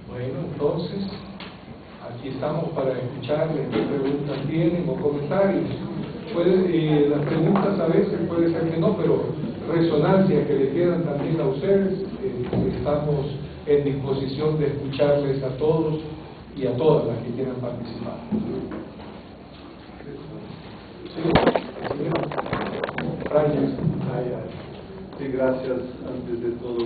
Bueno, entonces, aquí estamos para escucharles qué preguntas tienen o comentarios. Las preguntas a veces puede ser que no, pero resonancia que le quedan también a ustedes, estamos en disposición de escucharles a todos y a todas las que quieran participar. Sí, gracias antes de todo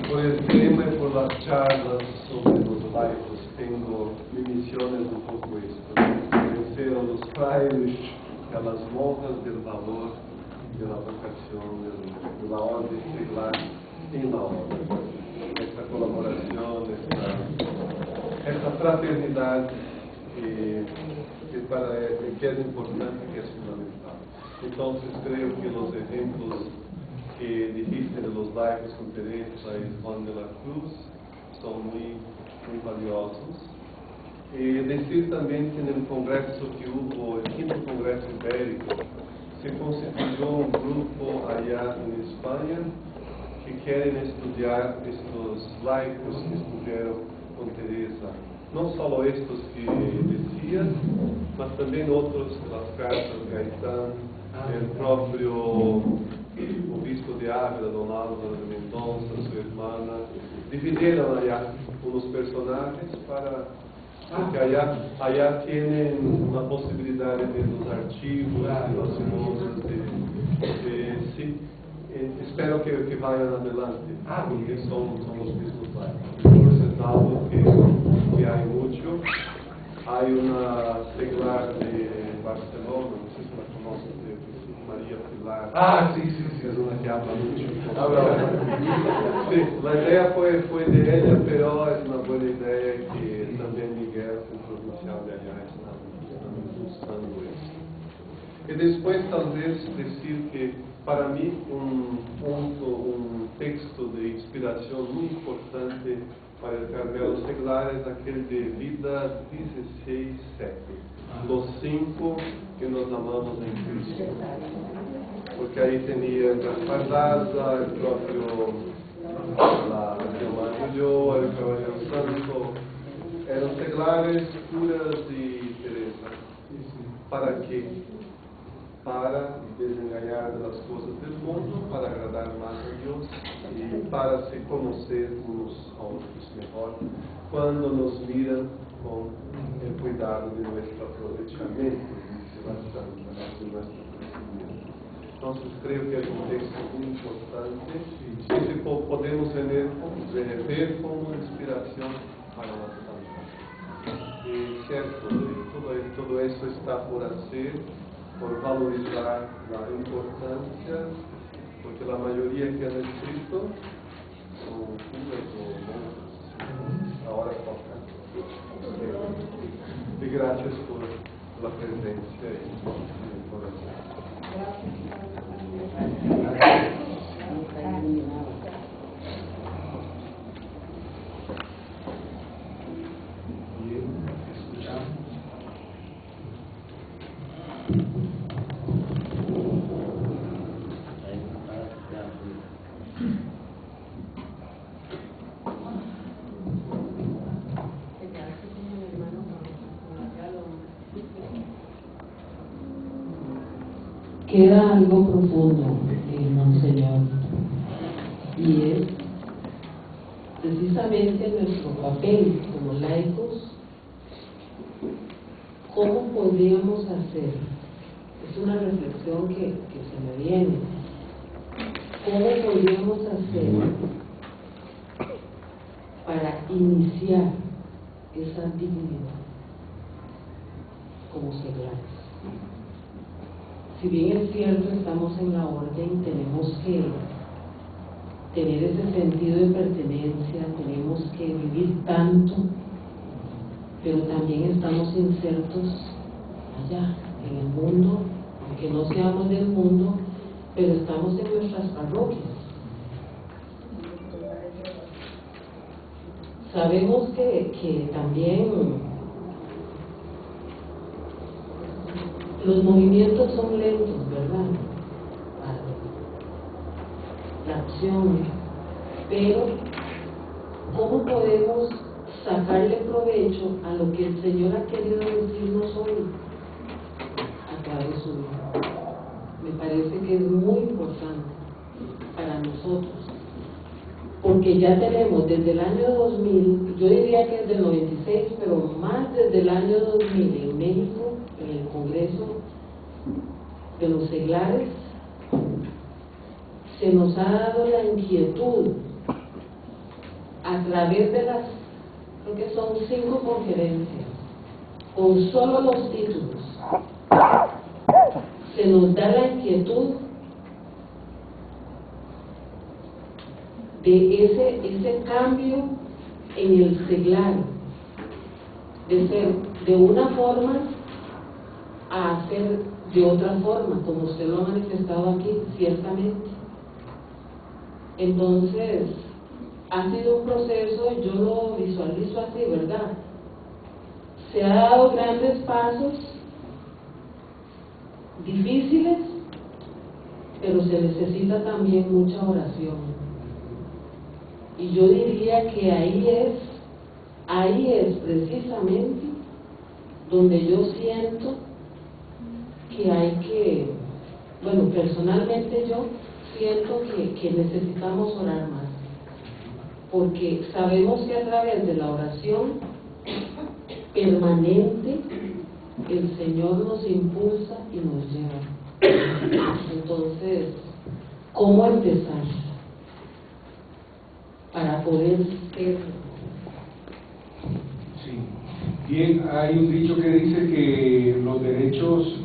por el tema y por las charlas sobre los laicos. Mi misión es un poco esto, convencer a los frailes y a las monjas del valor de la vocación de la orden seglar en la orden. Esta colaboración, esta fraternidad que es importante, que es fundamental. Entonces creo que los ejemplos que dijiste de los laicos con Teresa y Juan de la Cruz son muy valiosos. Decir también que en el congreso que hubo, el 5º Congreso Ibérico, se constituyó un grupo allá en España que quieren estudiar estos laicos que estuvieron con Teresa. No solo estos que decías, mas también otros de las cartas de Gaitán, el propio obispo de Ávila, don Álvaro de Mendonça, su hermana. Dividieron allá unos personajes porque allá tienen la posibilidad de ver los archivos, de los sinodos, sí. Espero que vayan adelante, porque son los mismos laicos. Es algo que hay mucho. Hay una seglar de Barcelona, no sé si la conocen, María Pilar. Sí. Es una que habla mucho. Sí, la idea fue de ella, pero es una buena idea que también Miguel, el provincial de allá, está buscando eso. Y después tal vez decir que para mí un texto de inspiración muy importante para el Carmelo seglar es aquel de Vida 16:7. Los 5 que nos amamos en Cristo. Porque ahí tenía el Pardaza, el propio la Ulloa, el Caballero Santo. Eran seglares, curas y Teresa. ¿Para qué? Para desengañar de las cosas del mundo, para agradar más a Dios y para se conocer unos a otros mejor cuando nos miran con el cuidado de nuestro aprovechamiento, dice la Santa, de nuestro crecimiento. Entonces creo que es un texto muy importante y podemos ver como inspiración para la Santa. Cierto, todo eso está por hacer, por valorizar la importancia, porque la mayoría que han escrito son curas o monjas. Ahora toca. Y gracias por la presencia y el corazón. Queda algo profundo, Monseñor, y es precisamente nuestro papel como laicos. ¿Cómo podríamos hacer? Es una reflexión que se me viene. ¿Cómo podríamos hacer para iniciar esa dignidad como seglares? Si bien es cierto, estamos en la orden, tenemos que tener ese sentido de pertenencia, tenemos que vivir tanto, pero también estamos insertos allá, en el mundo, aunque no seamos del mundo, pero estamos en nuestras parroquias. Sabemos que también los movimientos son lentos, ¿verdad? La oración, pero ¿cómo podemos sacarle provecho a lo que el Señor ha querido decirnos hoy a través de su vida? Me parece que es muy importante para nosotros, porque ya tenemos desde el año 2000, yo diría que desde el 96, pero más desde el año 2000 en México, en el Congreso de los Seglares, se nos ha dado la inquietud a través de las, creo que son 5 conferencias, con solo los títulos, se nos da la inquietud de ese cambio en el seglar, de ser de una forma a hacer de otra forma, como usted lo ha manifestado aquí, ciertamente. Entonces, ha sido un proceso, yo lo visualizo así, ¿verdad? Se han dado grandes pasos, difíciles, pero se necesita también mucha oración. Y yo diría que ahí es precisamente donde yo siento que hay que, bueno, personalmente yo siento que necesitamos orar más, porque sabemos que a través de la oración permanente el Señor nos impulsa y nos lleva. Entonces, ¿cómo empezar para poder ser? Sí. Bien, hay un dicho que dice que los derechos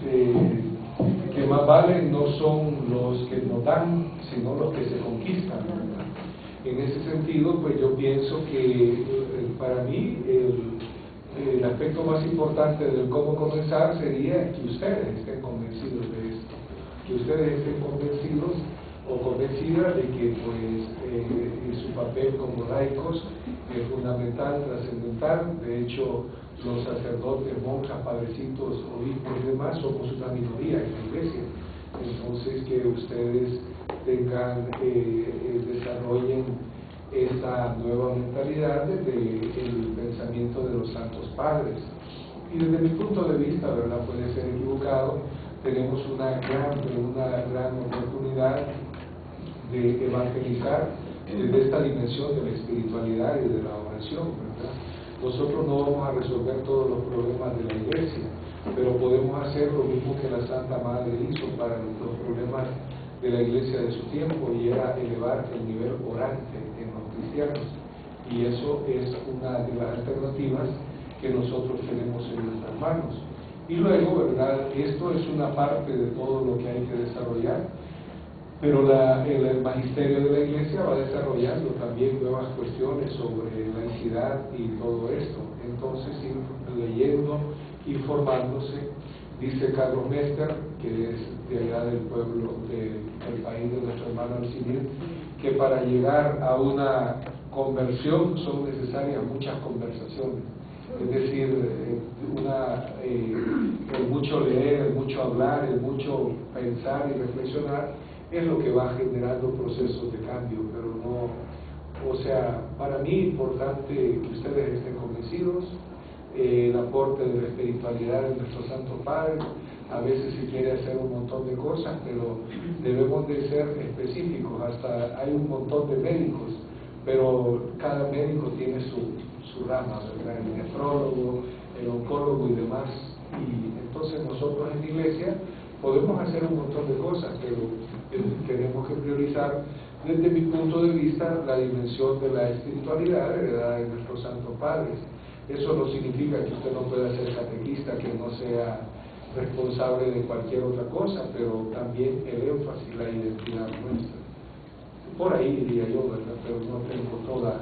que más valen no son los que nos dan, sino los que se conquistan, ¿verdad? En ese sentido, pues yo pienso que para mí el aspecto más importante del cómo comenzar sería que ustedes estén convencidos de esto, que ustedes estén convencidos o convencidas de que pues su papel como laicos es fundamental, trascendental. De hecho, los sacerdotes, monjas, padrecitos, obispos y demás somos una minoría en la iglesia. Entonces, que ustedes tengan, desarrollen esta nueva mentalidad desde el pensamiento de los santos padres. Y desde mi punto de vista, ¿verdad?, puede ser equivocado, tenemos una gran oportunidad de evangelizar desde esta dimensión de la espiritualidad y de la oración, ¿verdad? Nosotros no vamos a resolver todos los problemas de la iglesia, pero podemos hacer lo mismo que la Santa Madre hizo para los problemas de la iglesia de su tiempo, y era elevar el nivel orante en los cristianos, y eso es una de las alternativas que nosotros tenemos en nuestras manos. Y luego, ¿verdad?, esto es una parte de todo lo que hay que desarrollar, pero el magisterio de la iglesia va desarrollando también nuevas cuestiones sobre laicidad y todo esto. Entonces, ir leyendo, informándose. Dice Carlos Mester, que es de allá del pueblo, del país de nuestro hermano Alcimir, que para llegar a una conversión son necesarias muchas conversaciones. Es decir, el mucho leer, el mucho hablar, el mucho pensar y reflexionar es lo que va generando procesos de cambio, pero no, o sea, para mí es importante que ustedes estén convencidos. El aporte de la espiritualidad de nuestro Santo Padre, a veces se quiere hacer un montón de cosas, pero debemos de ser específicos. Hasta hay un montón de médicos, pero cada médico tiene su rama, ¿verdad?, el nefrólogo, el oncólogo y demás. Y entonces nosotros en la iglesia podemos hacer un montón de cosas, pero tenemos que priorizar, desde mi punto de vista, la dimensión de la espiritualidad heredada de nuestros santos padres. Eso no significa que usted no pueda ser catequista, que no sea responsable de cualquier otra cosa, pero también el énfasis, la identidad nuestra. Por ahí diría yo, ¿verdad?, pero no tengo toda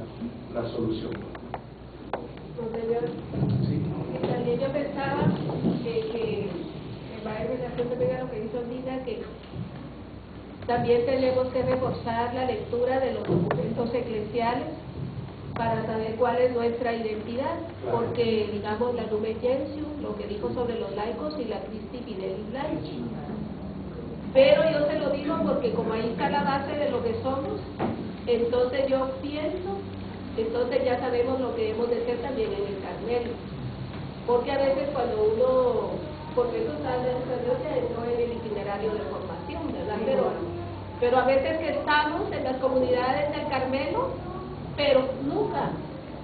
la solución. Monseñor, Sí. y también yo pensaba que el maestro de la Santa lo que dijo ahorita, que también tenemos que reforzar la lectura de los documentos eclesiales para saber cuál es nuestra identidad, porque digamos la Lumen Gentium, lo que dijo sobre los laicos y la Christi Fidelis Laici. Pero yo se lo digo mismo porque como ahí está la base de lo que somos, entonces yo pienso, entonces ya sabemos lo que hemos de ser también en el Carmelo. Porque a veces cuando uno, porque eso está dentro en el itinerario de formación, ¿verdad? Pero a veces que estamos en las comunidades del Carmelo, pero nunca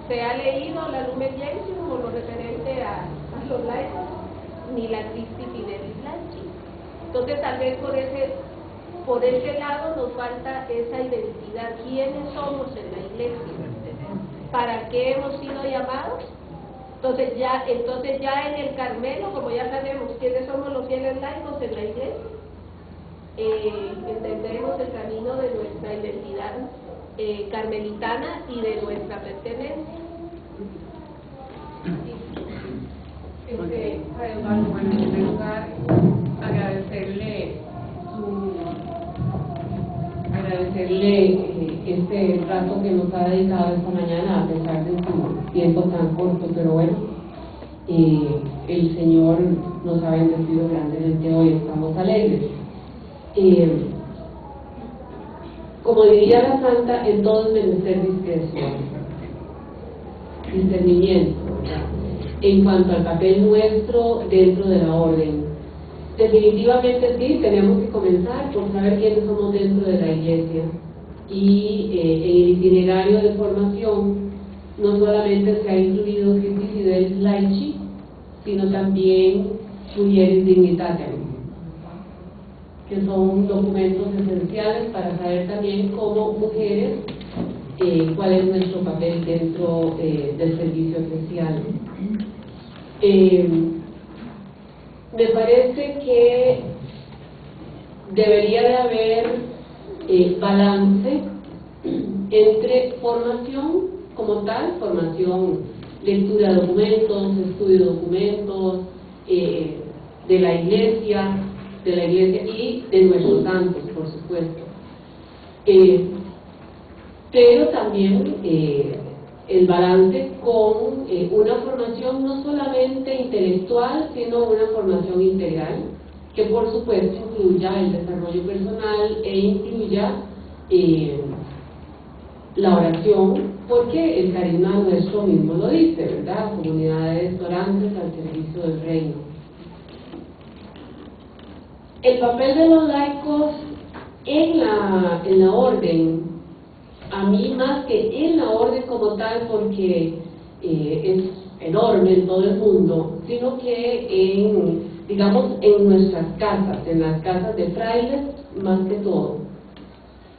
se ha leído la Lumen Gentium o lo referente a los laicos, ni la Christi Fidelis Laici. Entonces tal vez por ese lado nos falta esa identidad, quiénes somos en la iglesia, para qué hemos sido llamados. Entonces ya en el Carmelo, como ya sabemos quiénes somos los fieles laicos en la iglesia, entendemos el camino de nuestra identidad carmelitana y de nuestra pertenencia. Bueno, en primer lugar, agradecerle este rato que nos ha dedicado esta mañana, a pesar de su tiempo tan corto, pero bueno, el Señor nos ha bendecido grandemente hoy, estamos alegres. Como diría la Santa, en todo es menester discreción, discernimiento, ¿verdad? En cuanto al papel nuestro dentro de la orden. Definitivamente sí, tenemos que comenzar por saber quiénes somos dentro de la iglesia. Y en el itinerario de formación no solamente se ha incluido Christi Fidelis Laici, sino también Mulieris Dignitatem, que son documentos esenciales para saber también como mujeres cuál es nuestro papel dentro del servicio eclesial. Me parece que debería de haber balance entre formación como tal, formación, lectura de documentos, estudio de documentos, de la iglesia y de nuestros santos, por supuesto. Pero también el balance con una formación no solamente intelectual, sino una formación integral, que por supuesto incluya el desarrollo personal e incluya la oración, porque el carisma nuestro mismo lo dice, ¿verdad? Comunidades orantes al servicio del reino. El papel de los laicos en la orden, a mí más que en la orden como tal, porque es enorme en todo el mundo, sino que digamos en nuestras casas, en las casas de frailes más que todo.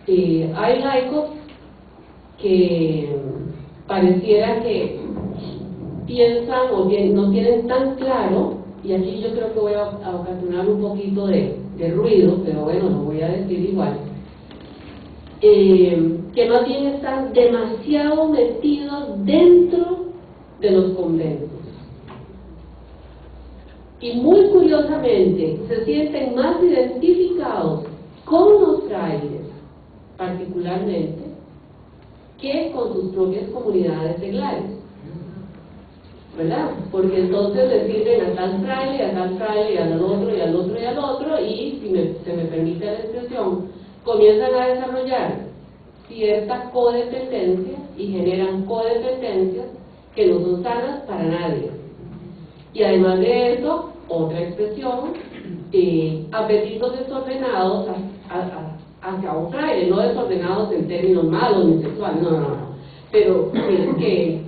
Hay laicos que pareciera que piensan o no tienen tan claro, y aquí yo creo que voy a ocasionar un poquito de ruido, pero bueno, lo voy a decir igual, que más bien están demasiado metidos dentro de los conventos. Y muy curiosamente se sienten más identificados con los frailes, particularmente, que con sus propias comunidades seglares, ¿verdad? Porque entonces le sirven a tal fraile, y al otro, y al otro, y al otro, y si se me permite la expresión, comienzan a desarrollar cierta codependencia y generan codependencias que no son sanas para nadie. Y además de eso, otra expresión, apetitos desordenados hacia un fraile, no desordenados en términos malos ni sexuales, no, pero que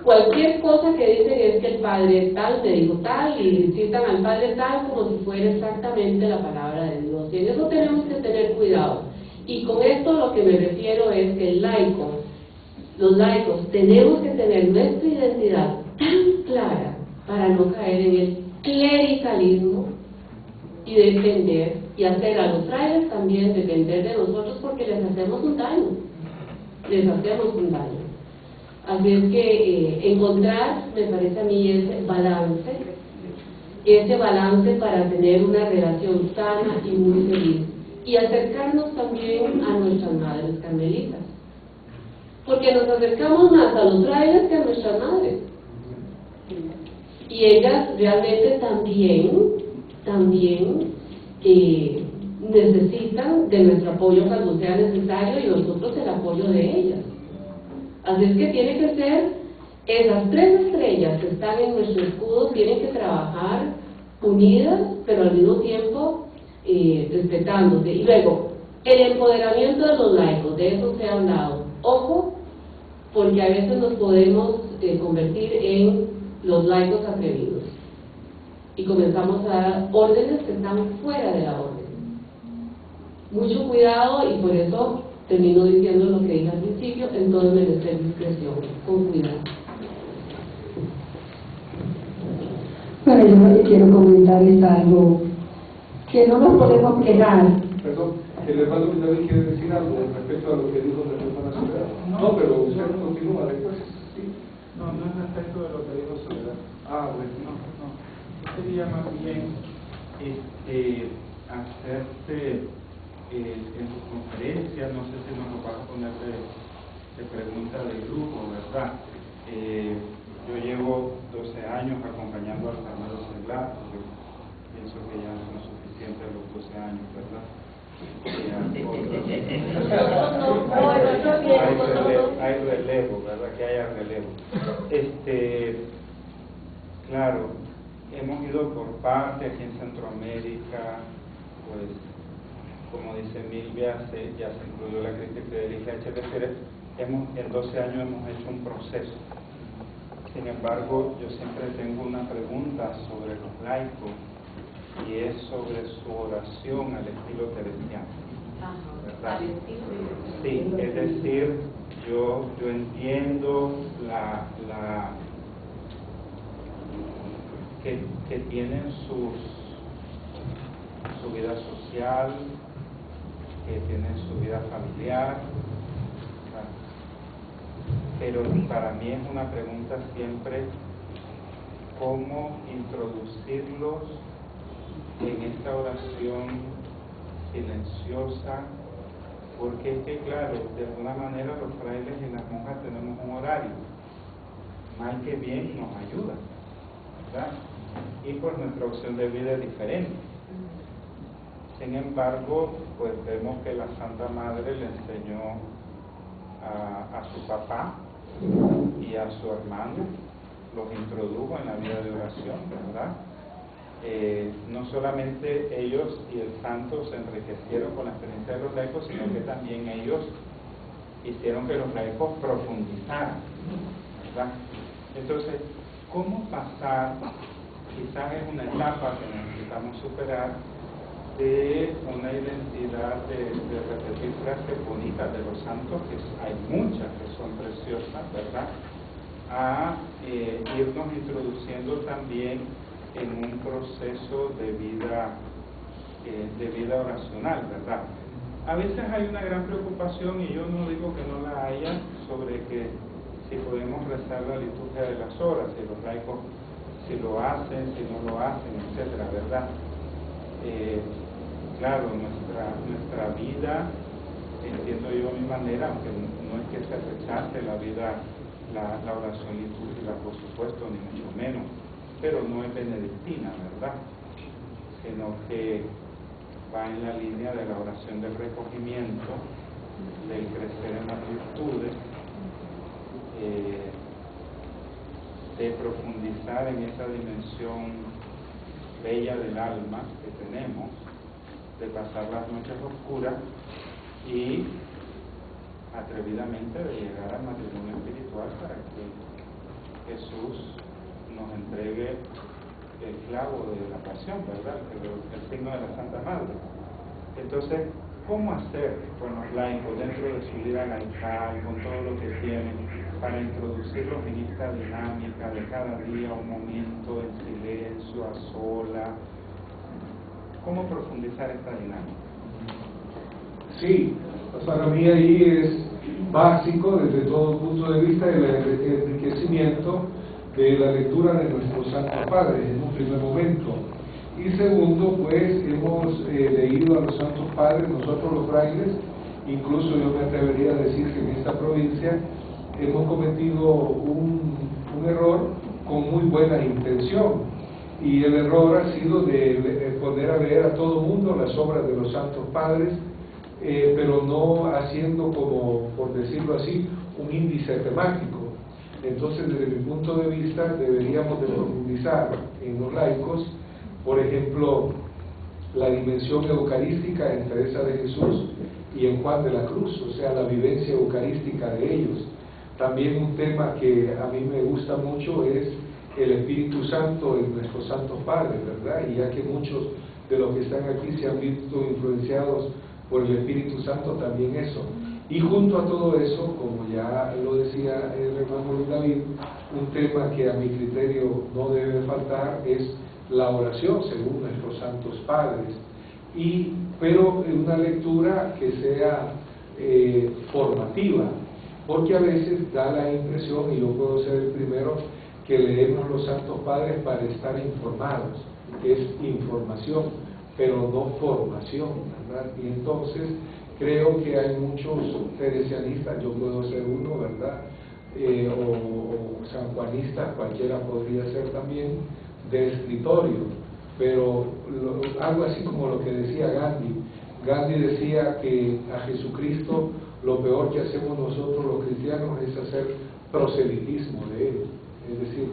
cualquier cosa que dicen es que el padre tal me dijo tal, y citan al padre tal como si fuera exactamente la palabra de Dios, y en eso tenemos que tener cuidado. Y con esto lo que me refiero es que los laicos tenemos que tener nuestra identidad tan clara para no caer en el clericalismo y depender, y hacer a los frailes también depender de nosotros, porque les hacemos un daño. Así es que encontrar, me parece a mí, ese balance para tener una relación sana y muy feliz, y acercarnos también a nuestras madres carmelitas, porque nos acercamos más a los frailes que a nuestras madres, y ellas realmente también necesitan de nuestro apoyo cuando sea necesario y nosotros el apoyo de ellas. Así es que tiene que ser, esas 3 estrellas que están en nuestro escudo tienen que trabajar unidas, pero al mismo tiempo respetándose. Y luego, el empoderamiento de los laicos, de eso se ha hablado. Ojo, porque a veces nos podemos convertir en los laicos atrevidos y comenzamos a dar órdenes que están fuera de la orden. Mucho cuidado, y por eso termino diciendo lo que dije al principio: en todo merecer discreción, con cuidado. Bueno, yo lo que quiero comentar es algo que no nos podemos quejar. Perdón, el hermano David quiere decir algo respecto a lo que dijo la hermana Soledad. No, pero usted continúa después. ¿Sí? No es respecto de lo que dijo Soledad. Ah, bueno. No. Yo quería más bien hacerte en tus conferencias, no sé si nos lo vas a poner de pregunta de grupo, ¿verdad? Yo llevo 12 años acompañando a los hermanos seglares, yo pienso que ya son suficientes los 12 años, ¿verdad? Hay relevo, ¿verdad? Que haya relevo. Claro, hemos ido por parte aquí en Centroamérica, pues, como dice Milvia, ya se incluyó la crisis de la iglesia, es decir, en 12 años hemos hecho un proceso. Sin embargo, yo siempre tengo una pregunta sobre los laicos, y es sobre su oración al estilo teresiano, ¿verdad? Sí, es decir, yo entiendo que tienen su vida social, que tienen su vida familiar, ¿verdad? Pero para mí es una pregunta siempre: ¿cómo introducirlos en esta oración silenciosa? Porque es que, claro, de alguna manera los frailes y las monjas tenemos un horario, mal que bien nos ayuda, ¿verdad? Y pues nuestra opción de vida es diferente. Sin embargo, pues vemos que la Santa Madre le enseñó a su papá y a su hermano, los introdujo en la vida de oración, ¿verdad? No solamente ellos y el santo se enriquecieron con la experiencia de los laicos, sino que también ellos hicieron que los laicos profundizaran, ¿verdad? Entonces, ¿cómo pasar? Quizás es una etapa que necesitamos superar, de una identidad de repetir frases bonitas de los santos, que hay muchas que son preciosas, ¿verdad?, a irnos introduciendo también en un proceso de vida oracional, ¿verdad? A veces hay una gran preocupación, y yo no digo que no la haya, sobre que si podemos rezar la liturgia de las horas, si los laicos si lo hacen, si no lo hacen, etcétera, ¿verdad? Claro, nuestra vida, entiendo yo a mi manera, aunque no es que se rechace la vida, la oración litúrgica, por supuesto, ni mucho menos, pero no es benedictina, ¿verdad? Sino que va en la línea de la oración del recogimiento, del crecer en las virtudes, de profundizar en esa dimensión bella del alma que tenemos, de pasar las noches oscuras y atrevidamente de llegar al matrimonio espiritual, para que Jesús nos entregue el clavo de la pasión, ¿verdad? El signo de la Santa Madre. Entonces, ¿cómo hacer con los laicos dentro de su vida laical, con todo lo que tienen, para introducirlos en esta dinámica de cada día, un momento en silencio, a sola? ¿Cómo profundizar esta dinámica? Sí, para mí ahí es básico desde todo punto de vista el enriquecimiento de la lectura de nuestros santos padres en un primer momento. Y segundo, pues hemos leído a los santos padres, nosotros los frailes, incluso yo me atrevería a decir que en esta provincia hemos cometido un error con muy buena intención, Y el error ha sido de poner a leer a todo mundo las obras de los santos padres, pero no haciendo como, por decirlo así, un índice temático. Entonces, desde mi punto de vista, deberíamos de profundizar en los laicos, por ejemplo, la dimensión eucarística en Teresa de Jesús y en Juan de la Cruz, o sea, la vivencia eucarística de ellos. También un tema que a mí me gusta mucho es el Espíritu Santo en nuestros santos padres, ¿verdad? Y ya que muchos de los que están aquí se han visto influenciados por el Espíritu Santo, también eso. Y junto a todo eso, como ya lo decía el hermano Luis David, un tema que a mi criterio no debe faltar es la oración según nuestros santos padres, pero una lectura que sea formativa, porque a veces da la impresión, y yo puedo ser el primero, que leemos los santos padres para estar informados, que es información, pero no formación, ¿verdad? Y entonces creo que hay muchos teresianistas, yo puedo ser uno, ¿verdad? O sanjuanistas, cualquiera podría ser también, de escritorio, pero algo así como lo que decía Gandhi. Gandhi decía que a Jesucristo lo peor que hacemos nosotros los cristianos es hacer proselitismo de él, es decir,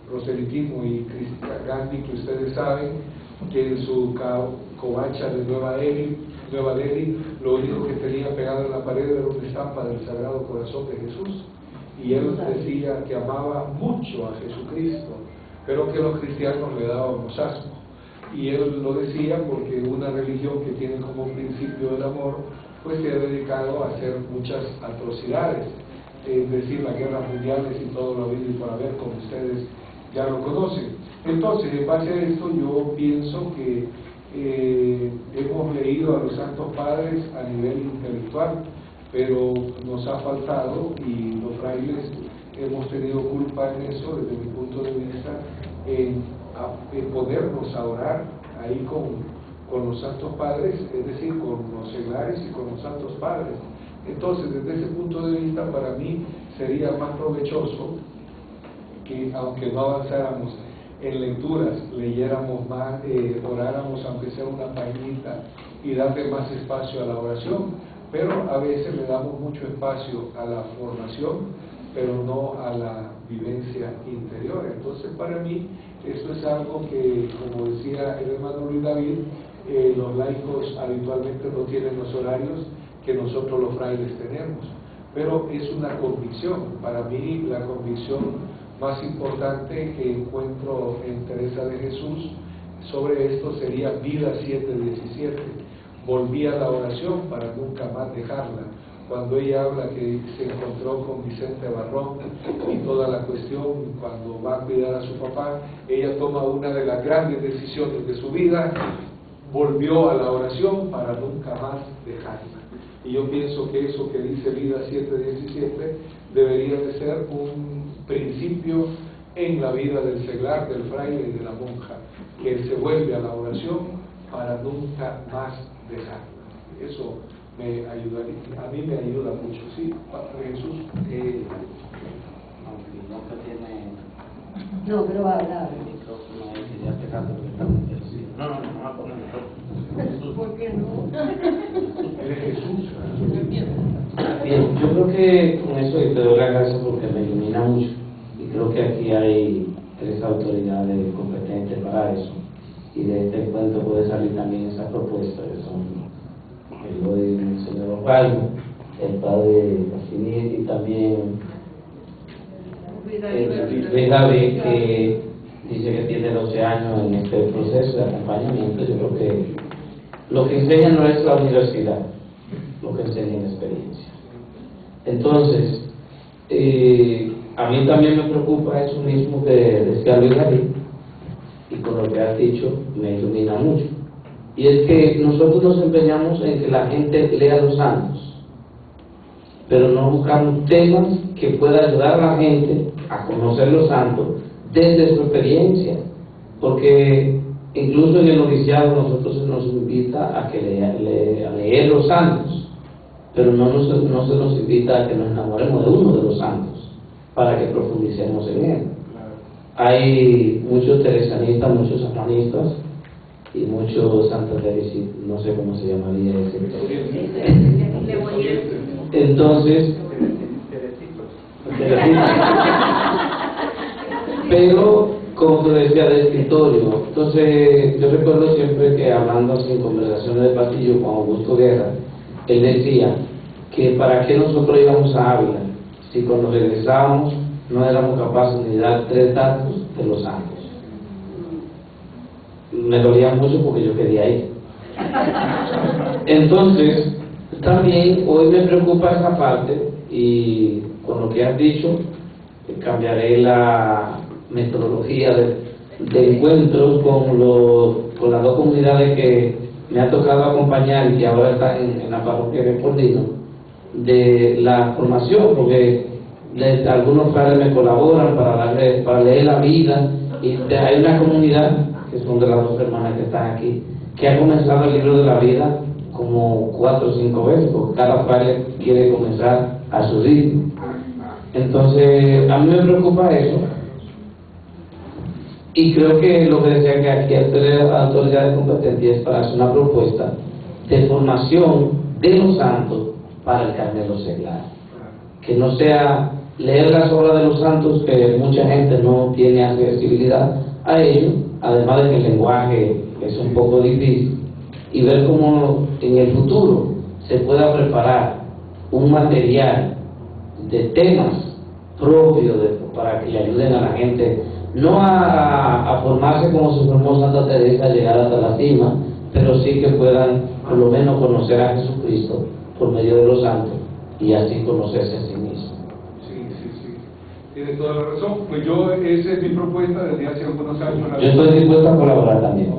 proselitismo. Y Gandhi, que ustedes saben que en su covacha de Nueva Delhi, lo único que tenía pegado en la pared era una estampa del Sagrado Corazón de Jesús, y él decía que amaba mucho a Jesucristo, pero que los cristianos le dábamos asco. Y él lo decía porque una religión que tiene como principio el amor, pues se ha dedicado a hacer muchas atrocidades, es decir, las guerras mundiales y todo lo habido y por haber, como ustedes ya lo conocen. Entonces, en base a esto, yo pienso que hemos leído a los santos padres a nivel intelectual, pero nos ha faltado, y los frailes hemos tenido culpa en eso, desde mi punto de vista, en ponernos a orar ahí con los santos padres, es decir, con los seglares y con los santos padres. Entonces, desde ese punto de vista, para mí sería más provechoso que, aunque no avanzáramos en lecturas, leyéramos más, oráramos aunque sea una paginita, y darle más espacio a la oración, pero a veces le damos mucho espacio a la formación, pero no a la vivencia interior. Entonces, para mí, esto es algo que, como decía el hermano Luis David, los laicos habitualmente no tienen los horarios que nosotros los frailes tenemos, pero es una convicción. Para mí, la convicción más importante que encuentro en Teresa de Jesús sobre esto sería Vida 7:17. Volví a la oración para nunca más dejarla. Cuando ella habla que se encontró con Vicente Barrón y toda la cuestión, cuando va a cuidar a su papá, ella toma una de las grandes decisiones de su vida, volvió a la oración para nunca más dejarla. Y yo pienso que eso que dice Vida 7:17 debería de ser un principio en la vida del seglar, del fraile y de la monja, que se vuelve a la oración para nunca más dejarla. Eso me ayudaría, a mí me ayuda mucho, ¿sí? Padre Jesús. Aunque nunca tiene... No, pero habla. El micrófono es ya pegando directamente así. No, a poner el micrófono. ¿Por qué no? Eres Jesús. Bien, yo creo que con eso te doy las gracias porque me ilumina mucho. Y creo que aquí hay 3 autoridades competentes para eso. Y de este encuentro puede salir también esa propuesta, que son el señor Osvaldo, el padre Casinir y también Luis David, que dice que tiene 12 años en este proceso de acompañamiento. Yo creo que lo que enseña no es la universidad, lo que enseña es la experiencia. Entonces, a mí también me preocupa eso mismo que decía Luis David, y con lo que has dicho me ilumina mucho. Y es que nosotros nos empeñamos en que la gente lea los santos, pero no buscamos temas que puedan ayudar a la gente a conocer los santos desde su experiencia, porque incluso en el noviciado nosotros nos invita a que a leer los santos, pero no se nos invita a que nos enamoremos de uno de los santos para que profundicemos en él. hay muchos teresianistas, muchos satanistas y muchos Santa Teresa, no sé cómo se llamaría ese. Entonces, pero como tú decías, de escritorio. Entonces, yo recuerdo siempre que hablando así en conversaciones de pasillo con Augusto Guerra, él decía que para qué nosotros íbamos a Ávila si cuando regresábamos no éramos capaces de dar 3 datos de los santos. Me dolía mucho porque yo quería ir. Entonces, también hoy me preocupa esa parte, y con lo que has dicho, cambiaré la metodología de encuentros con las 2 comunidades que me ha tocado acompañar y que ahora están en la parroquia de Pordino, de la formación, porque algunos padres me colaboran para leer la vida, y hay una comunidad que son de las 2 hermanas que están aquí, que ha comenzado el libro de la vida como 4 o 5 veces, porque cada padre quiere comenzar a su ritmo. Entonces, a mí me preocupa eso, y creo que lo que decía que aquí autoridades competentes es para hacer una propuesta de formación de los santos para el Carmelo seglar, que no sea leer las obras de los santos, que mucha gente no tiene accesibilidad a ello, además de que el lenguaje es un poco difícil, y ver cómo en el futuro se pueda preparar un material de temas propios para que le ayuden a la gente, no a formarse como se formó Santa Teresa, a llegar hasta la cima, pero sí que puedan por lo menos conocer a Jesucristo por medio de los santos y así conocerse a sí mismo. Sí, tiene toda la razón. Pues esa es mi propuesta desde hace algunos años. Yo estoy dispuesto a colaborar también.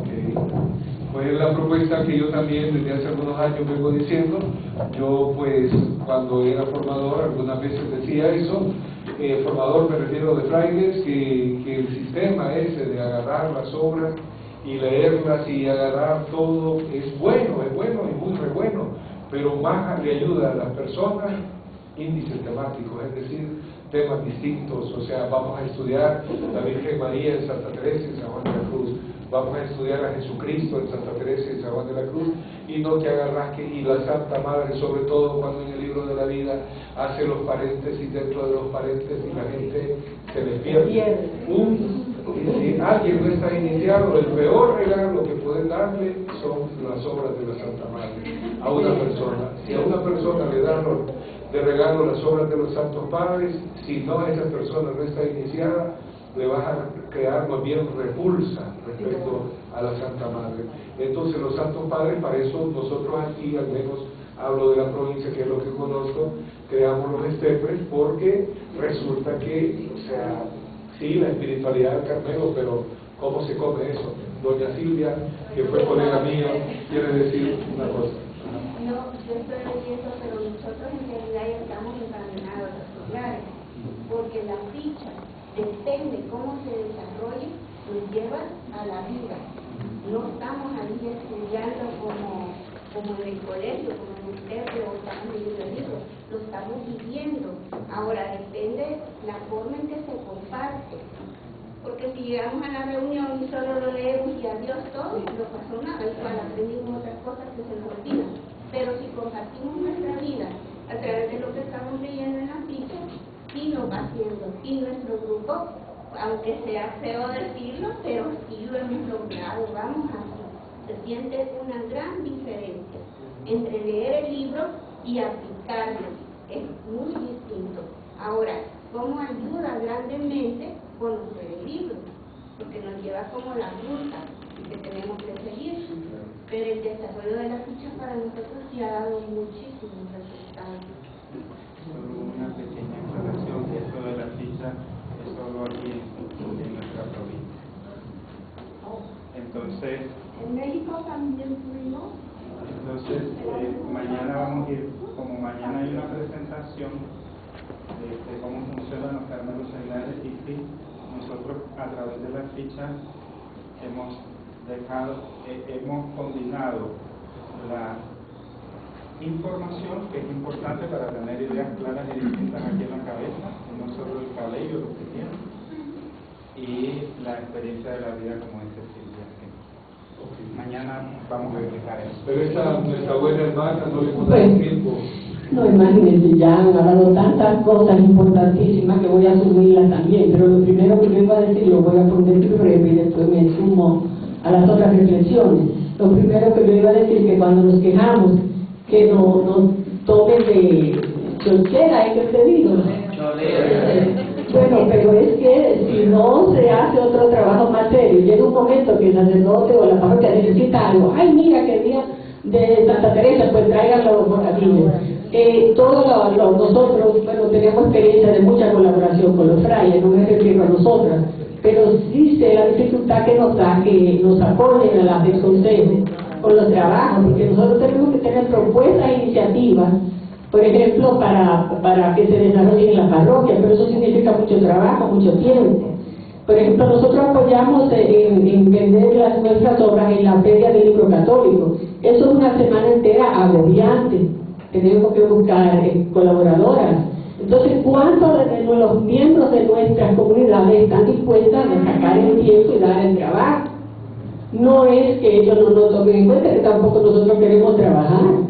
Pues la propuesta que yo también desde hace algunos años vengo diciendo. Yo pues cuando era formador algunas veces decía eso. Formador me refiero de frailes, que el sistema ese de agarrar las obras y leerlas y agarrar todo es bueno y muy re bueno, pero más le ayuda a las personas índices temáticos, es decir, temas distintos. O sea, vamos a estudiar la Virgen María en Santa Teresa y San Juan de la Cruz, vamos a estudiar a Jesucristo en Santa Teresa y San Juan de la Cruz, y no que agarras y la Santa Madre, sobre todo cuando en el libro de la vida hace los paréntesis dentro de los paréntesis y la gente se le pierde. Si alguien no está iniciado, el peor regalo que pueden darle son las obras de la Santa Madre a una persona. Si a una persona le dan de regalo las obras de los Santos Padres, si no esa persona no está iniciada, le vas a crear más bien repulsa respecto a la Santa Madre. Entonces los Santos Padres, para eso nosotros aquí, al menos hablo de la provincia, que es lo que conozco, creamos los estepres, porque resulta que, o sea, sí, la espiritualidad del Carmelo, pero ¿cómo se come eso? Doña Silvia, que fue colega mía, quiere decir una cosa. No, yo estoy diciendo, pero nosotros en realidad ya estamos encaminados a los seglares, porque la ficha depende cómo se desarrolle, nos lleva a la vida. No estamos ahí estudiando como en el colegio, como en el templo, o estamos leyendo el libro, lo estamos viviendo. Ahora depende la forma en que se comparte, porque si llegamos a la reunión y solo lo leemos y adiós todo, no pasó nada, igual aprendimos otras cosas que se nos olvidan. Pero si compartimos nuestra vida a través de lo que estamos leyendo en la ficha, sí lo va haciendo, y nuestro grupo, aunque sea feo decirlo, pero sí lo hemos logrado, vamos así. Se siente una gran diferencia entre leer el libro y aplicarlo, es muy distinto. Ahora, ¿cómo ayuda grandemente conocer el libro? Porque nos lleva como la ruta que tenemos que seguir, pero el desarrollo de la ficha para nosotros sí ha dado muchísimos resultados. Solo una pequeña aclaración, que esto de la ficha es solo aquí en nuestra provincia. Entonces, ¿En México también tuvimos? Entonces, mañana vamos a ir, como mañana hay una presentación de cómo funcionan los Carmelos seglares, y sí, nosotros a través de las fichas hemos combinado la información, que es importante para tener ideas claras y distintas aquí en la cabeza, y no solo el cabello lo que tiene, y la experiencia de la vida como dice Silvia. Mañana vamos a explicar eso. Pero nuestra buena hermana no le hemos dado tiempo. No, imagínense, ya han hablado tantas cosas importantísimas que voy a asumirlas también, pero lo primero que yo iba a decir lo voy a poner breve y después me sumo a las otras reflexiones. Lo primero que yo iba a decir es que cuando nos quejamos, que no tomen de chorchera, ¿es que te digo? Bueno, pero es que si no se hace otro trabajo más serio, llega un momento que el sacerdote o la parroquia necesita algo, ay mira que el día de Santa Teresa, pues traigan los bocadillos. Todos nosotros, bueno, tenemos experiencia de mucha colaboración con los frailes, no me refiero a nosotras, pero sí sé la dificultad que nos da que nos apoyen a las del consejo con los trabajos, porque nosotros tenemos que tener propuestas e iniciativas, por ejemplo, para que se desarrollen en la parroquia, pero eso significa mucho trabajo, mucho tiempo. Por ejemplo, nosotros apoyamos en vender nuestras obras en la Feria del Libro Católico. Eso es una semana entera agobiante. Tenemos que buscar colaboradoras. Entonces, ¿cuántos de los miembros de nuestras comunidades están dispuestas a sacar el tiempo y dar el trabajo? No es que ellos no nos tomen en cuenta, que tampoco nosotros queremos trabajar.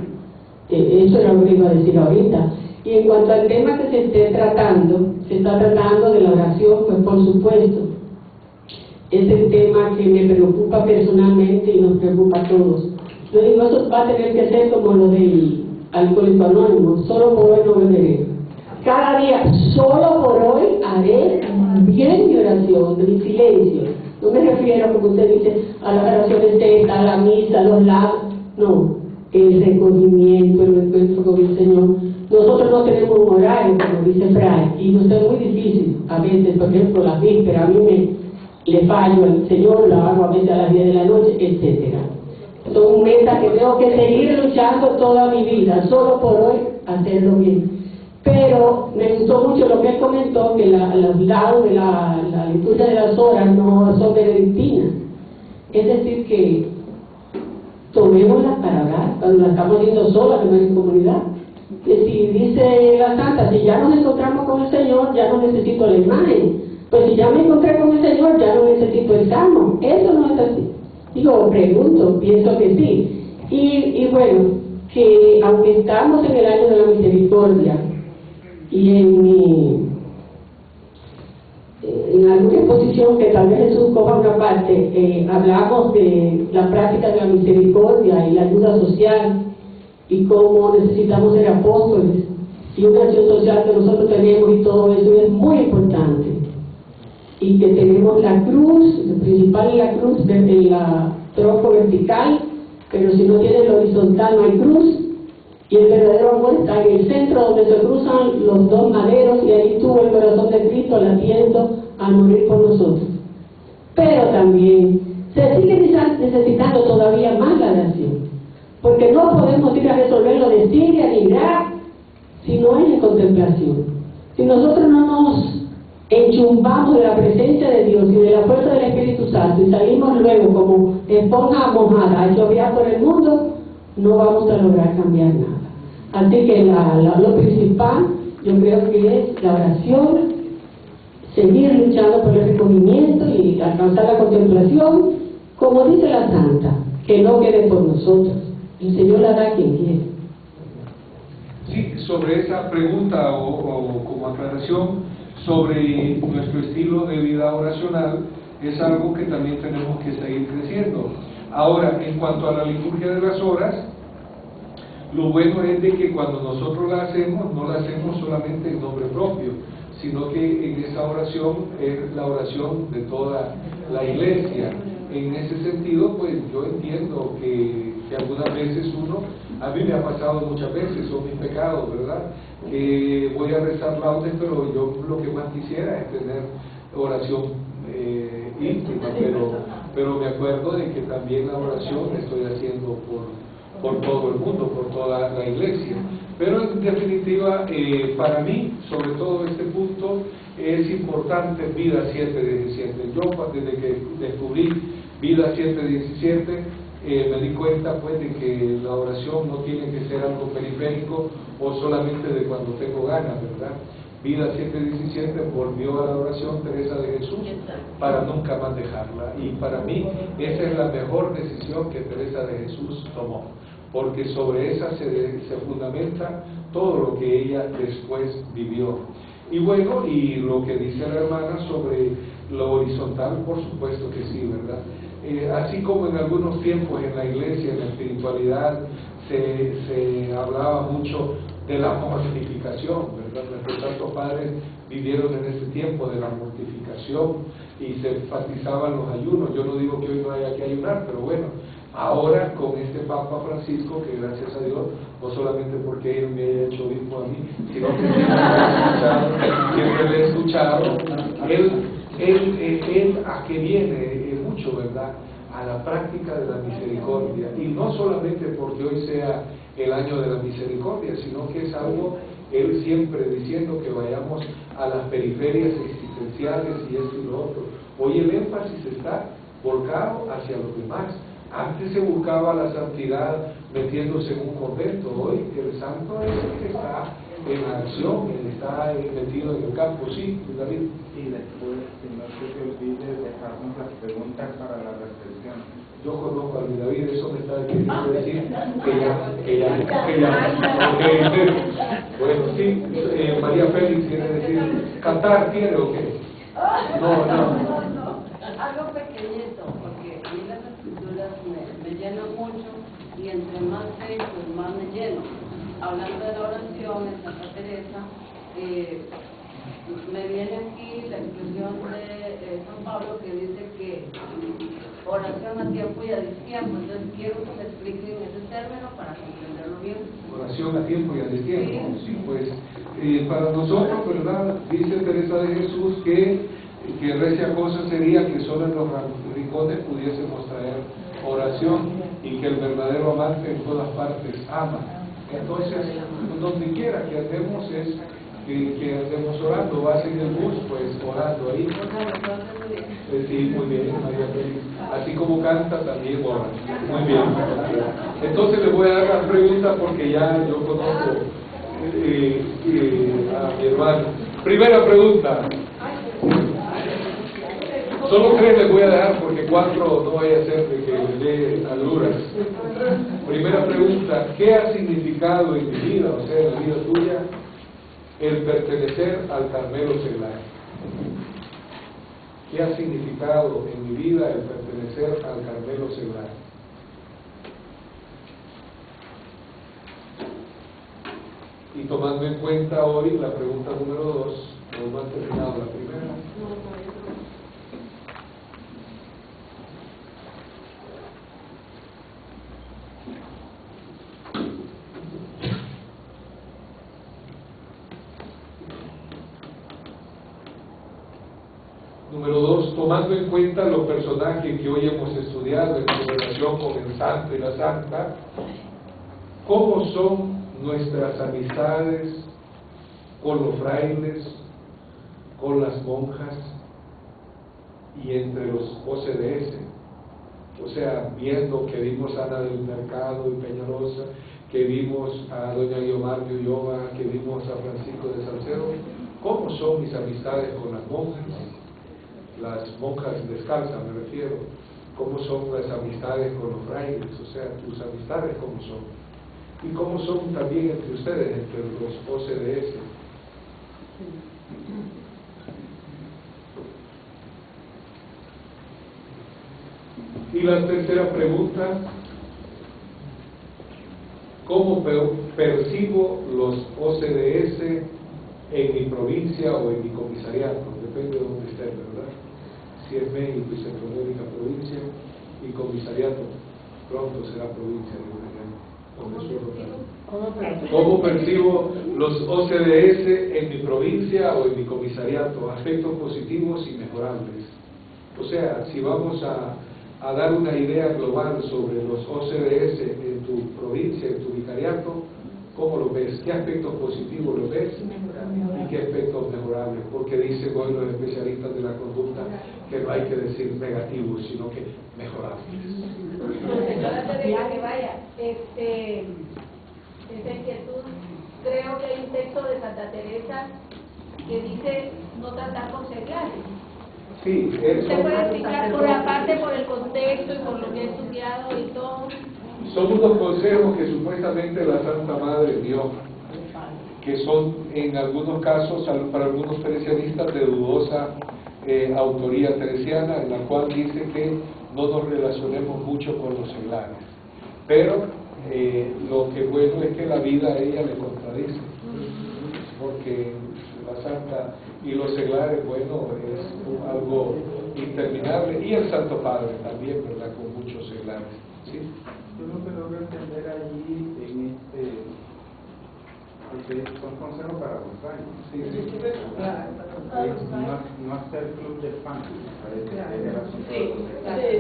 Eso era lo que iba a decir ahorita. Y en cuanto al tema que se está tratando de la oración, pues por supuesto, es el tema que me preocupa personalmente y nos preocupa a todos. Yo digo, eso va a tener que ser como lo del Alcohólico Anónimo, solo por hoy no beberé. Cada día, solo por hoy haré bien mi oración, mi silencio. No me refiero, como usted dice, a las oraciones de a la misa, a los lados. No, el recogimiento, el encuentro con el Señor. Nosotros no tenemos un horario, como dice Fray, y nos es muy difícil. A veces, por ejemplo, las vísperas, a mí le fallo al Señor, la hago a veces a las 10 de la noche, etcétera. Son metas que tengo que seguir luchando toda mi vida, solo por hoy hacerlo bien. Pero me gustó mucho lo que él comentó, que los lados de la liturgia de las horas no son benedictinas. Es decir, que tomémoslas para orar, cuando las estamos haciendo solas en comunidad. Que si dice la Santa, si ya nos encontramos con el Señor, ya no necesito la imagen. Pues si ya me encontré con el Señor, ya no necesito el salmo. Eso no es así. Digo, pregunto, pienso que sí. Y bueno, que aunque estamos en el año de la misericordia, y en alguna exposición que tal vez Jesús coja una parte, hablamos de la práctica de la misericordia y la ayuda social, y cómo necesitamos ser apóstoles, y una acción social que nosotros tenemos, y todo eso es muy importante. Y que tenemos la cruz, el principal es la cruz en la tronco vertical, pero si no tiene el horizontal no hay cruz, y el verdadero amor está en el centro donde se cruzan los dos maderos, y ahí estuvo el corazón de Cristo latiendo a morir por nosotros. Pero también se sigue necesitando todavía más la oración, porque no podemos ir a resolver lo de Siria ni Irak si no hay contemplación. Si nosotros no nos enchumbamos de la presencia de Dios y de la fuerza del Espíritu Santo y salimos luego como esponja mojada a llover por el mundo, no vamos a lograr cambiar nada. Así que lo principal yo creo que es la oración, seguir luchando por el recogimiento y alcanzar la contemplación, como dice la Santa, que no quede por nosotros. El Señor la da a quien quiere. Sí, sobre esa pregunta o como aclaración sobre nuestro estilo de vida oracional, es algo que también tenemos que seguir creciendo. Ahora, en cuanto a la liturgia de las horas, lo bueno es de que cuando nosotros la hacemos, no la hacemos solamente en nombre propio, sino que en esa oración es la oración de toda la iglesia. En ese sentido, pues yo entiendo que algunas veces a mí me ha pasado muchas veces, son mis pecados, ¿verdad? Que voy a rezar laudes, pero yo lo que más quisiera es tener oración íntima, pero me acuerdo de que también la oración la estoy haciendo por todo el mundo, por toda la iglesia. Pero en definitiva, para mí, sobre todo este punto, es importante Vida 717. Yo desde que descubrí Vida 717, me di cuenta pues de que la oración no tiene que ser algo periférico o solamente de cuando tengo ganas, ¿verdad? Vida 7:17, volvió a la oración Teresa de Jesús para nunca más dejarla. Y para mí esa es la mejor decisión que Teresa de Jesús tomó, porque sobre esa se fundamenta todo lo que ella después vivió. Y bueno, y lo que dice la hermana sobre lo horizontal, por supuesto que sí, ¿verdad? Así como en algunos tiempos en la iglesia, en la espiritualidad, se hablaba mucho de la mortificación, ¿verdad? Nuestros santos padres vivieron en ese tiempo de la mortificación y se enfatizaban los ayunos. Yo no digo que hoy no haya que ayunar, pero bueno, ahora con este Papa Francisco, que gracias a Dios, no solamente porque él me haya hecho obispo a mí, sino que siempre le he escuchado, él a que viene mucho, ¿verdad?, a la práctica de la misericordia, y no solamente porque hoy sea el año de la misericordia, sino que es algo, él siempre diciendo que vayamos a las periferias existenciales y esto y lo otro. Hoy el énfasis está volcado hacia los demás. Antes se buscaba la santidad metiéndose en un convento, hoy el santo es el que está en acción, él está metido en el campo. Sí, David. Y después, no se te olvide dejarnos las preguntas para la reflexión. Yo conozco a mi David, eso me está queriendo decir que ya. Bueno, sí, María Félix quiere decir, ¿cantar quiere o qué? No. Algo pequeñito, porque a mí las escrituras me llenan mucho y entre más sé, pues más me lleno. Hablando de la oración en Santa Teresa, me viene aquí la expresión de San Pablo que dice que oración a tiempo y a destiempo. Entonces quiero que me expliquen ese término para comprenderlo bien. Oración a tiempo y a destiempo. Sí, pues para nosotros, ¿verdad? Dice Teresa de Jesús que recia cosa sería que solo en los rincones pudiésemos traer oración y que el verdadero amante en todas partes ama. Entonces, donde quiera que andemos es que andemos orando. Vas en el bus, pues orando ahí. Sí, muy bien, María Félix. Así como canta, también ora. Muy bien. Entonces le voy a dar las preguntas porque ya yo conozco a mi hermano. Primera pregunta. Solo 3 les voy a dejar porque 4 no vaya a ser de que les dé aluras. Primera pregunta, ¿qué ha significado en mi vida, o sea, en la vida tuya, el pertenecer al Carmelo Seglar? ¿Qué ha significado en mi vida el pertenecer al Carmelo Seglar? Y tomando en cuenta hoy la pregunta número 2, ¿no han terminado la primera? Número 2, tomando en cuenta los personajes que hoy hemos estudiado en relación con el santo y la santa, ¿cómo son nuestras amistades con los frailes, con las monjas y entre los OCDS? O sea, viendo que vimos a Ana del Mercado y Peñalosa, que vimos a doña Guiomar de Ulloa, que vimos a Francisco de Salcedo, ¿cómo son mis amistades con las monjas? Las monjas descalzas me refiero. ¿Cómo son las amistades con los frailes? O sea, tus amistades ¿cómo son? Y cómo son también entre ustedes, entre los OCDS. Y la tercera pregunta, ¿cómo percibo los OCDS en mi provincia o en mi comisariato? Depende de dónde estén, ¿verdad? Si es México y Centroamérica provincia, y comisariato pronto será provincia de ¿Cómo percibo los OCDS en mi provincia o en mi comisariato? Aspectos positivos y mejorables. O sea, si vamos a dar una idea global sobre los OCDS en tu provincia, en tu vicariato, ¿cómo lo ves? ¿Qué aspectos positivos lo ves? ¿Y qué aspectos mejorables? Porque dicen hoy los especialistas de la conducta que no hay que decir negativos, sino que mejorables. Que vaya, esa inquietud, creo que hay un texto de Santa Teresa que dice no tratar con seglares. Sí, ¿Usted puede explicar por aparte, por el contexto y por lo que he estudiado y todo? son unos consejos que supuestamente la Santa Madre dio, que son en algunos casos, para algunos teresianistas, de dudosa autoría teresiana, en la cual dice que no nos relacionemos mucho con los seglares. Pero lo que bueno es que la vida a ella le contradice, porque la Santa y los seglares, bueno, es algo interminable, y el Santo Padre también, ¿verdad?, con muchos seglares. ¿Sí? Yo lo que logro entender allí en porque son consejos para los años. Sí, sí. No hacer club de fans, parece que es el asunto. Sí,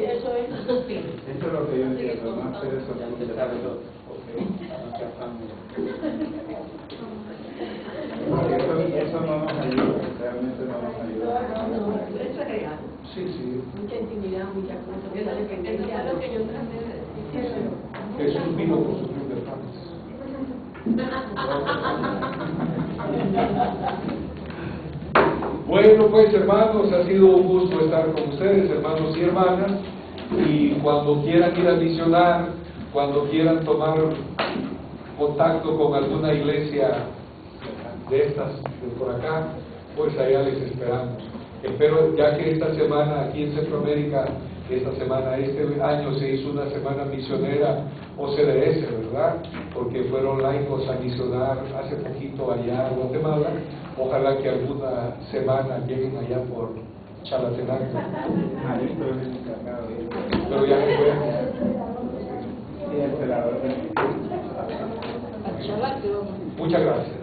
eso es. Eso es lo que yo entiendo, no hacer esos club de fans. Eso no nos ayuda, realmente no nos ayuda. Eso es real. Sí, sí. Mucha intimidad, muchas cosas. Eso es lo que yo traté de decir. Jesús vino con su club de fans. Bueno, pues hermanos, ha sido un gusto estar con ustedes, hermanos y hermanas, y cuando quieran ir a misionar, cuando quieran tomar contacto con alguna iglesia de estas de por acá, pues allá les esperamos. Espero, ya que esta semana aquí en Centroamérica, este año se hizo una semana misionera OCDS, ¿verdad? Porque fueron laicos a misionar hace poquito allá a Guatemala. Ojalá que alguna semana lleguen allá por Chalatenango. Pero ya no pueden. Sí, el celador. Muchas gracias.